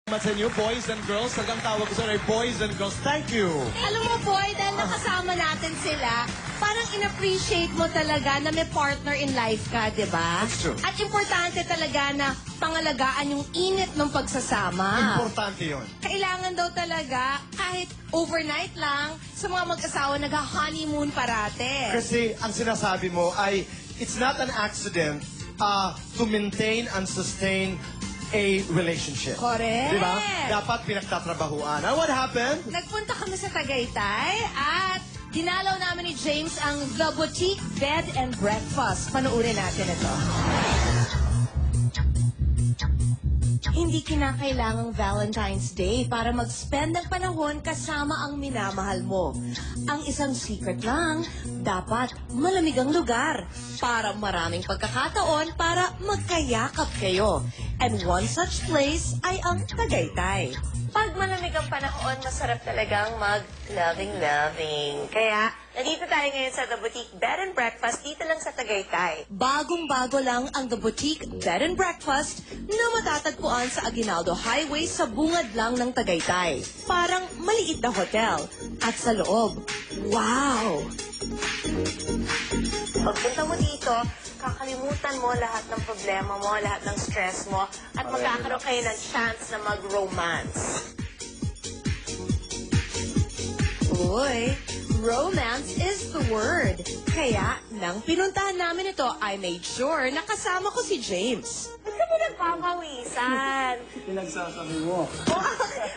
Sa inyo, boys and girls. Talagang tawag ko sa inyo, boys and girls. Thank you. Alam mo, Boy, dahil nakasama natin sila, parang in-appreciate mo talaga na may partner in life ka, di ba? That's true. At importante talaga na pangalagaan yung init ng pagsasama. Importante yun. Kailangan daw talaga, kahit overnight lang, sa mga mag-asawa nag-honeymoon parate. Kasi ang sinasabi mo ay, it's not an accident to maintain and sustain a relationship. Correct. Diba? Dapat pinagtatrabahuan. And what happened? Nagpunta kami sa Tagaytay at dinalaw namin ni James ang The Boutique Bed and Breakfast. Panuurin natin ito. Hindi kinakailangang Valentine's Day para mag-spend ng panahon kasama ang minamahal mo. Ang isang secret lang, dapat malamig ang lugar para maraming pagkakataon para magkayakap kayo. And one such place ay ang Tagaytay. Pag malamig ang panahon, masarap talagang mag-loving-loving. Kaya, nandito tayo ngayon sa The Boutique Bed and Breakfast dito lang sa Tagaytay. Bagong-bago lang ang The Boutique Bed and Breakfast na matatagpuan sa Aguinaldo Highway sa bungad lang ng Tagaytay. Parang maliit na hotel. At sa loob, wow! Pagpunta mo dito, kakalimutan mo lahat ng problema mo, lahat ng stress mo, at magkakaroon kayo ng chance na mag-romance. Uy, romance is the word. Kaya, nang pinuntahan namin ito, I made sure na kasama ko si James. Ba't kami nagpapawisan? Pinagsasabi mo.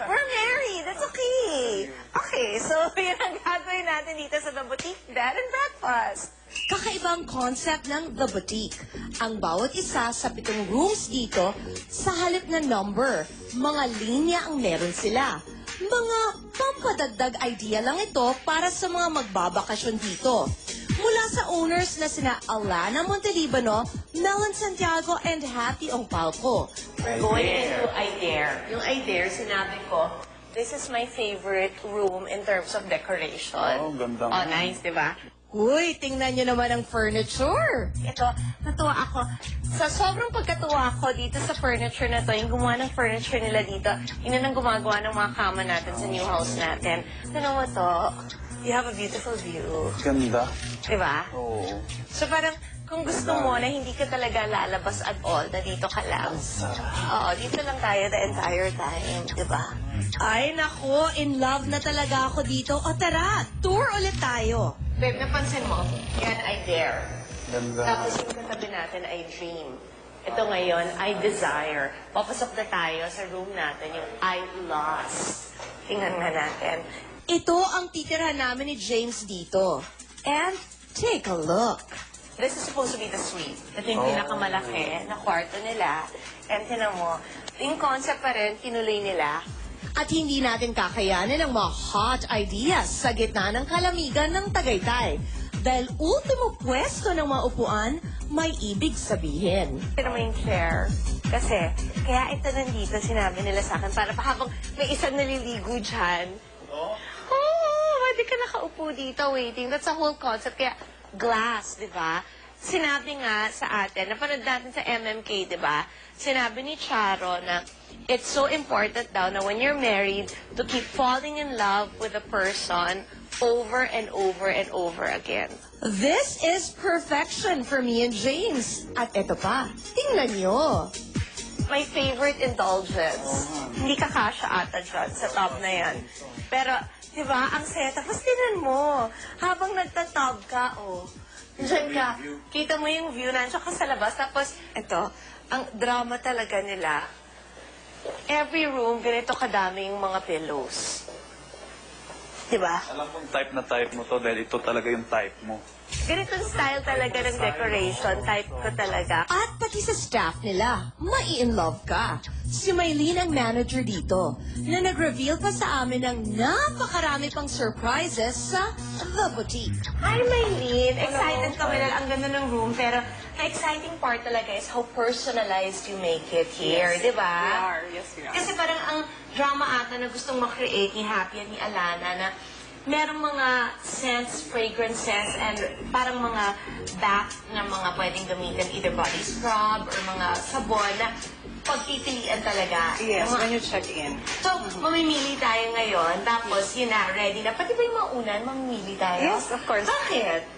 We're married. That's okay. Okay, so yun ang gagawin natin dito sa The Boutique Bed and Breakfast. Kakaibang concept ng The Boutique. Ang bawat isa sa 7 rooms dito, sa halip na number, mga linya ang meron sila. Mga pampadagdag idea lang ito para sa mga magbabakasyon dito. Mula sa owners na sina Alana Montelibano, Melon Santiago, and Happy Ongpalco. We're going into I Dare. Yung I Dare, sinabi ko, this is my favorite room in terms of decoration. Oh, ganda mo. Oh, nice, di ba? Uy, tingnan nyo naman ang furniture. Ito, natuwa ako. Sa sobrang pagkatuwa ko dito sa furniture na to, yung gumawa ng furniture nila dito, yun ang gumagawa ng mga kama natin sa new house natin. Tignan mo to, you have a beautiful view. Ganda. Diba? Oo. So parang, kung gusto mo na hindi ka talaga lalabas at all, na dito ka lang. Oo, dito lang tayo the entire time, diba? Ay, nako, in love na talaga ako dito. O tara, tour ulit tayo. Babe, napansin mo? Yan, I Dare. Ganda. Tapos yung katabi natin ay Dream. Ito ngayon, I Desire. Papasok na tayo sa room natin, yung I Lost. Tingnan nga natin. Ito ang titirhan namin ni James dito. And take a look. This is supposed to be the suite. Ito yung pinakamalaki na kwarto nila. And tinan mo, yung concept pa rin, tinuloy nila. At hindi natin kakayanin ang mga hot ideas sa gitna ng kalamigan ng Tagaytay. Dahil ultimo pwesto ng mga upuan, may ibig sabihin. Ito naman yung chair. Kasi, kaya ito nandito, sinabi nila sa akin, para pa habang may isang naliligo dyan. Pwede ka nakaupo dito waiting. That's the whole concept. Kaya, glass, di ba? Sinabi nga sa atin, napanood natin sa MMK, di ba? Sinabi ni Charo na it's so important daw na when you're married to keep falling in love with a person over and over and over again. This is perfection for me and James. At eto pa, tingnan nyo. My favorite indulgence. Hindi ka kasha ata dyan sa top na yan. Pero, di ba, ang saya. Tapos tinan mo, habang nagtatub ka, diyan ka, kita mo yung view na tsaka sa labas. Tapos, ito, ang drama talaga nila. Every room, ganito kadami yung mga pillows. Diba? Alam kong type na type mo to dahil ito talaga yung type mo. Ganitong style talaga ng decoration. Type ko talaga. At pati sa staff nila, mai-in-love ka. Si Maylene ang manager dito, na nag-reveal pa sa amin ng napakarami pang surprises sa The Boutique. Hi, Maylene! Excited kami na ang ganda ng room, pero the exciting part talaga is how personalized you make it here, di ba? Yes, we are. Kasi parang ang drama ata na gustong makreate ni Happy at ni Alana na merong mga scents, fragrances, and parang mga bath na mga pwedeng gamitin, either body scrub or mga sabon na pagpipilian talaga. Yes, Yung when you check in. So, mamimili tayo ngayon, tapos yun na, ready na. Pati ba yung maunan, mamimili tayo? Yes, of course. Bakit?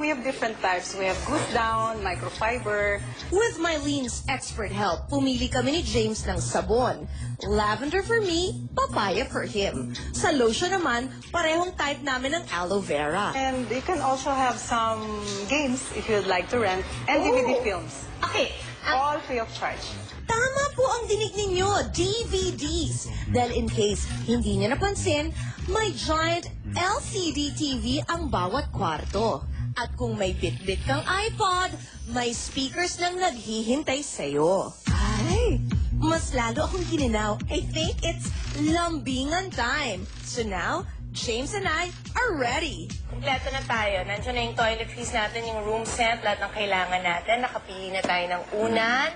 We have different types. We have glue down, microfiber. With Mylene's expert help, pumili kami ni James ng sabon. Lavender for me, papaya for him. Sa lotion naman, parehong type namin ng aloe vera. And you can also have some games if you'd like to rent. And DVD films. Okay, All free of charge. Tama po ang dinig ninyo, DVDs. Dahil in case hindi niya napansin, may giant LCD TV ang bawat kwarto. At kung may Fitbit kang iPod, may speakers lang naghihintay sa'yo. Ay, mas lalo akong gininaw. I think it's lambingan time. So now, James and I are ready. kompleto na tayo. Nandiyan na yung toiletries natin, yung room set, lahat ng kailangan natin. Nakapili na tayo ng unan.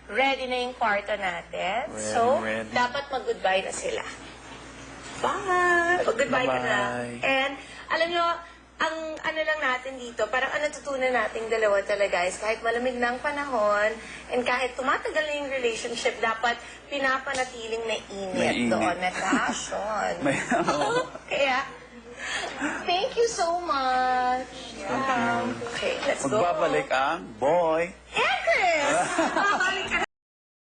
Ready na yung kwarto natin. Ready. Dapat mag-goodbye na sila. Bye! Mag-goodbye ka na. Bye-bye. And, alam nyo, ang ano lang natin dito, parang ang natutunan nating dalawa talaga is kahit malamig na ang panahon and kahit tumatagal na yung relationship, dapat pinapanatiling na init Mainit. doon, na passion. Kaya, thank you so much. Yeah. Okay, let's go. Magbabalik ang boy. Eh, Chris! Babalik ka